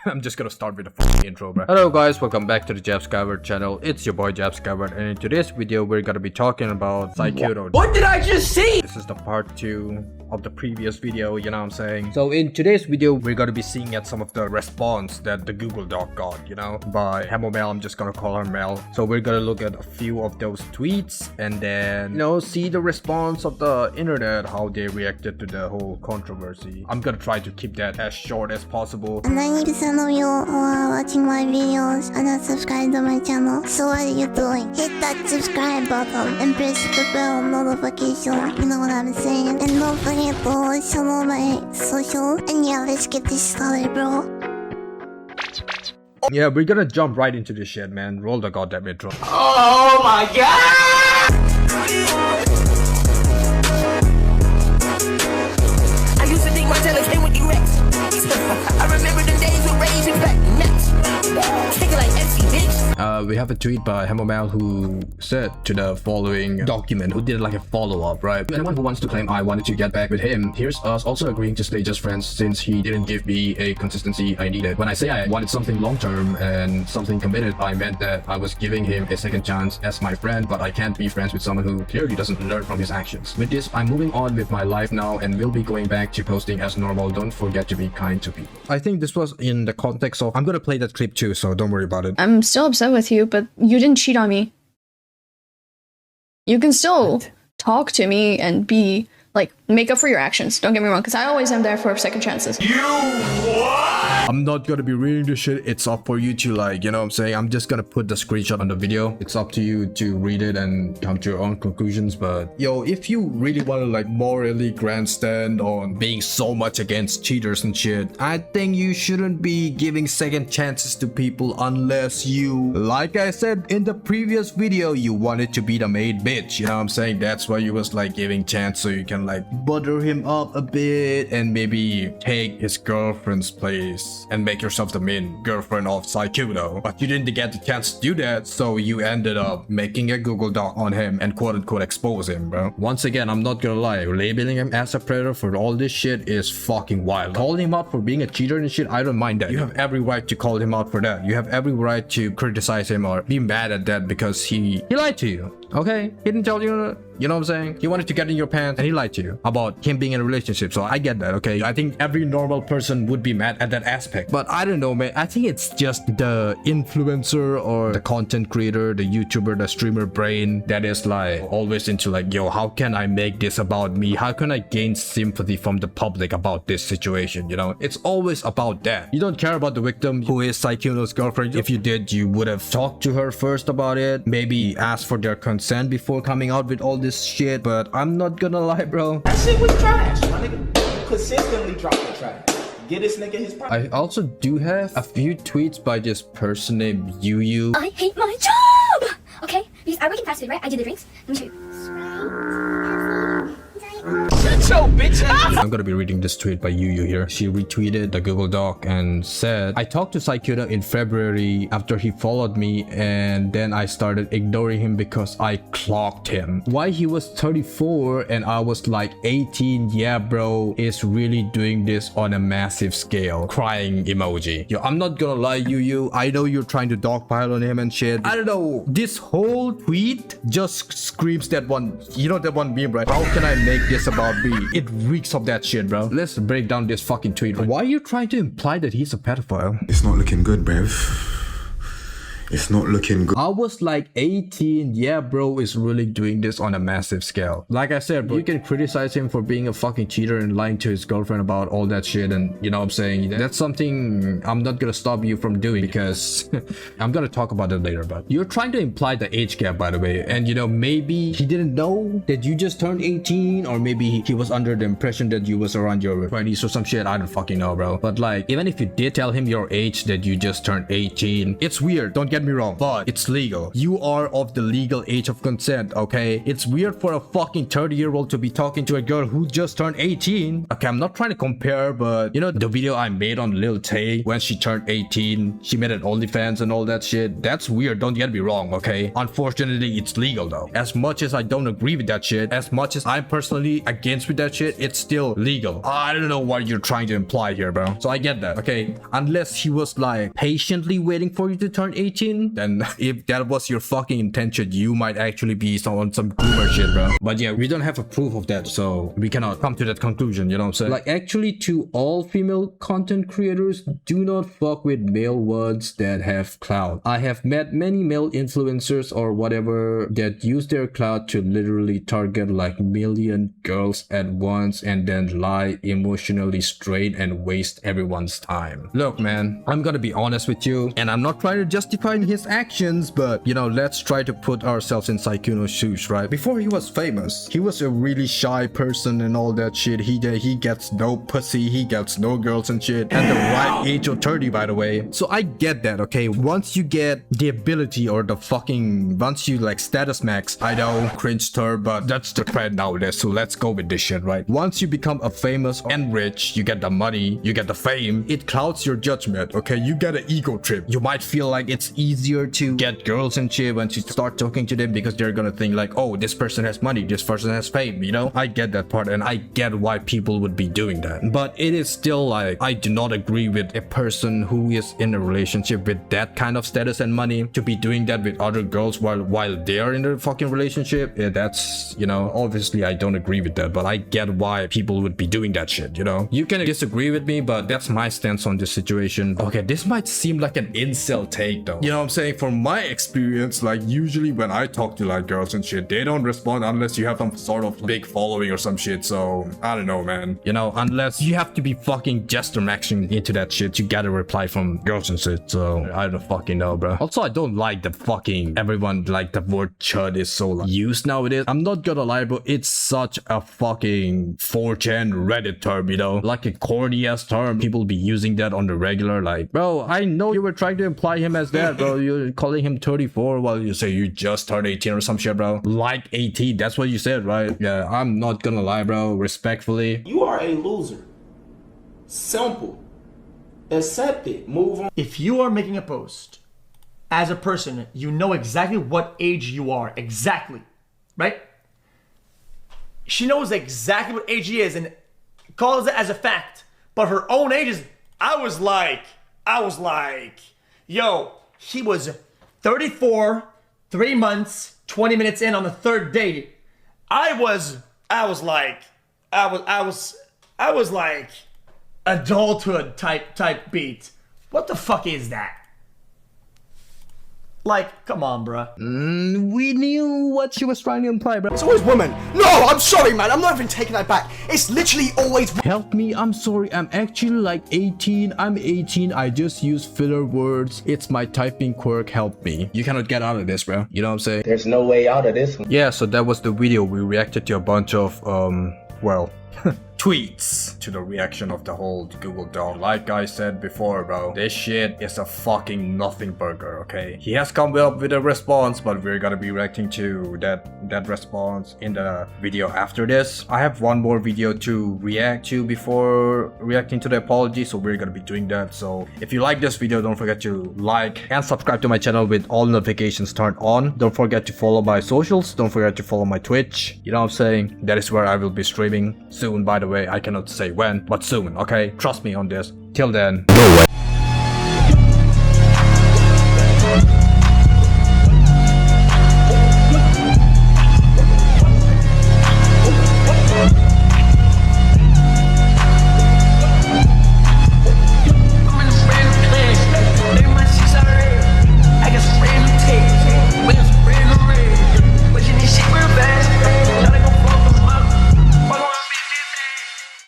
I'm just gonna start with the fucking intro, bro. Hello guys, welcome back to the JeffSkyward channel. It's your boy JeffSkyward, and in today's video we're gonna be talking about Sykkuno. What did I just see? This is the part 2 of the previous video, you know what I'm saying? So in today's video we're gonna be seeing at some of the response that the Google Doc got, you know, by Hemomal. I'm just gonna call her Mel. So we're gonna look at a few of those tweets and then, you know, see the response of the internet, how they reacted to the whole controversy. I'm gonna try to keep that as short as possible. 90% of you are watching my videos and not subscribed to my channel. So what are you doing? Hit that subscribe button and press the bell notification. You know what I'm saying? And don't forget to follow my social. And yeah, let's get this started, bro. Yeah, we're gonna jump right into this shit, man. Roll the goddamn intro. Oh my god! I used to think my tailor came with Rex. I remember the days with raising back nuts. Kicking like FC, bitch. We have a tweet by Hemomal who said to the following document, who did like a follow-up, right? Anyone who wants to claim I wanted to get back with him, here's us also agreeing to stay just friends since he didn't give me a consistency I needed. When I say I wanted something long-term and something committed, I meant that I was giving him a second chance as my friend, but I can't be friends with someone who clearly doesn't learn from his actions. With this, I'm moving on with my life now and will be going back to posting as normal. Don't forget to be kind to people. I think this was in the context of, I'm gonna play that clip too, so don't worry about it. I'm still upset with you, but you didn't cheat on me. You can still talk to me and be like, make up for your actions. Don't get me wrong, because I always am there for second chances. I'm not gonna be reading this shit. It's up for you to, like, you know what I'm saying? I'm just gonna put the screenshot on the video. It's up to you to read it and come to your own conclusions. But yo, if you really want to like morally grandstand on being so much against cheaters and shit, I think you shouldn't be giving second chances to people unless you, like I said in the previous video, you wanted to be the maid bitch. You know what I'm saying? That's why you was like giving chance so you can like butter him up a bit and maybe take his girlfriend's place and make yourself the main girlfriend of Sykkuno. But you didn't get the chance to do that, so you ended up making a Google Doc on him and quote-unquote expose him, bro. Once again, I'm not gonna lie, labeling him as a predator for all this shit is fucking wild. Calling him out for being a cheater and shit, I don't mind that. You have every right to call him out for that. You have every right to criticize him or be mad at that because he lied to you. Okay, he didn't tell you, you know what I'm saying? He wanted to get in your pants and he lied to you about him being in a relationship. So I get that, okay? I think every normal person would be mad at that aspect. But I don't know, man. I think it's just the influencer or the content creator, the YouTuber, the streamer brain that is like always into like, yo, how can I make this about me? How can I gain sympathy from the public about this situation? You know, it's always about that. You don't care about the victim who is Sykkuno's girlfriend. If you did, you would have talked to her first about it. Maybe asked for their consent before coming out with all this shit. But I'm not gonna lie, bro. That shit was trash, my nigga. Consistently dropping trash. Get this nigga his price. I also do have a few tweets by this person named Yuyu. I hate my job! Okay, because I work in fast food, right? I do the drinks. Let me show you. Shut your bitch ass! I'm gonna be reading this tweet by Yuyu here. She retweeted the Google Doc and said, I talked to Sykkuno in February after he followed me and then I started ignoring him because I clocked him. Why he was 34 and I was like 18, yeah bro, is really doing this on a massive scale. Crying emoji. Yo, I'm not gonna lie, Yuyu, I know you're trying to dogpile on him and shit. I don't know, this whole tweet just screams that one, you know that one meme, right? How can I make this about me? It reeks of that shit, bro. Let's break down this fucking tweet. Why are you trying to imply that he's a pedophile? It's not looking good, bruv. It's not looking good. I was like 18, yeah bro is really doing this on a massive scale. Like I said, bro, you can criticize him for being a fucking cheater and lying to his girlfriend about all that shit, and you know what I'm saying, that's something I'm not gonna stop you from doing because I'm gonna talk about it later. But you're trying to imply the age gap, by the way, and you know, maybe he didn't know that you just turned 18, or maybe he was under the impression that you was around your 20s or some shit. I don't fucking know, bro. But like, even if you did tell him your age, that you just turned 18, it's weird, don't get get me wrong, but it's legal. You are of the legal age of consent, okay? It's weird for a fucking 30-year-old to be talking to a girl who just turned 18. Okay, I'm not trying to compare, but you know the video I made on Lil Tay when she turned 18, she made an OnlyFans and all that shit. That's weird, don't get me wrong, okay? Unfortunately, it's legal though. As much as I don't agree with that shit, as much as I'm personally against with that shit, it's still legal. I don't know what you're trying to imply here, bro. So I get that, okay? Unless he was like patiently waiting for you to turn 18, then if that was your fucking intention, you might actually be on some boomer shit, bro. But yeah, we don't have a proof of that, so we cannot come to that conclusion, you know what I'm saying? Like, actually, to all female content creators, do not fuck with male ones that have clout. I have met many male influencers or whatever that use their clout to literally target like million girls at once and then lie emotionally straight and waste everyone's time. Look, man, I'm gonna be honest with you, and I'm not trying to justify his actions, but you know, let's try to put ourselves in Sykkuno's shoes, right? Before he was famous, he was a really shy person and all that shit. He gets no pussy, he gets no girls and shit at the right age of 30, by the way. So I get that, okay? Once you get the ability or the fucking, once you like status max, I know, cringe term, but that's the trend nowadays, so let's go with this shit, right? Once you become a famous and rich, you get the money, you get the fame, it clouds your judgment, okay? You get an ego trip. You might feel like it's easier to get girls and shit once you start talking to them because they're gonna think like, oh, this person has money, this person has fame, you know? I get that part and I get why people would be doing that. But it is still like, I do not agree with a person who is in a relationship with that kind of status and money to be doing that with other girls while they are in a fucking relationship. Yeah, that's, you know, obviously I don't agree with that, but I get why people would be doing that shit, you know? You can disagree with me, but that's my stance on this situation. Okay, this might seem like an incel take though. You know what I'm saying? From my experience, like usually when I talk to like girls and shit, they don't respond unless you have some sort of big following or some shit. So I don't know, man. You know, unless you have to be fucking gesture maxing into that shit, you gotta reply from girls and shit. So I don't fucking know, bro. Also, I don't like the fucking everyone like the word chud is so like used nowadays. I'm not gonna lie, bro. It's such a fucking 4chan Reddit term, you know, like a corny ass term. People be using that on the regular. Like, bro, I know you were trying to imply him as that, bro. You're calling him 34 while you say you just turned 18 or some shit, bro. Like 18, that's what you said, right? Yeah, I'm not gonna lie, bro. Respectfully, You are a loser. Simple. Accept it. Move on. If you are making a post as a person, you know exactly what age you are. Exactly. Right? She knows exactly what age he is and calls it as a fact. But her own age is, I was like, yo, he was 34, 3 months, 20 minutes in on the third date. I was like adulthood type beat. What the fuck is that? Like, come on, bruh. we knew what she was trying to imply, bro. It's always women. No, I'm sorry, man. I'm not even taking that back. It's literally always. Help me, I'm sorry. I'm actually like 18. I'm 18. I just use filler words. It's my typing quirk. Help me. You cannot get out of this, bro. You know what I'm saying? There's no way out of this one. Yeah, so that was the video. We reacted to a bunch of, well, tweets to the reaction of the whole Google Doc. Like I said before, bro, this shit is a fucking nothing burger, okay? He has come up with a response, but we're gonna be reacting to that response in the video after this. I have one more video to react to before reacting to the apology, so we're gonna be doing that. So if you like this video, don't forget to like and subscribe to my channel with all notifications turned on. Don't forget to follow my socials. Don't forget to follow my Twitch. You know what I'm saying? That is where I will be streaming soon, by the way. I cannot say when, but soon, okay? Trust me on this. Till then, no way.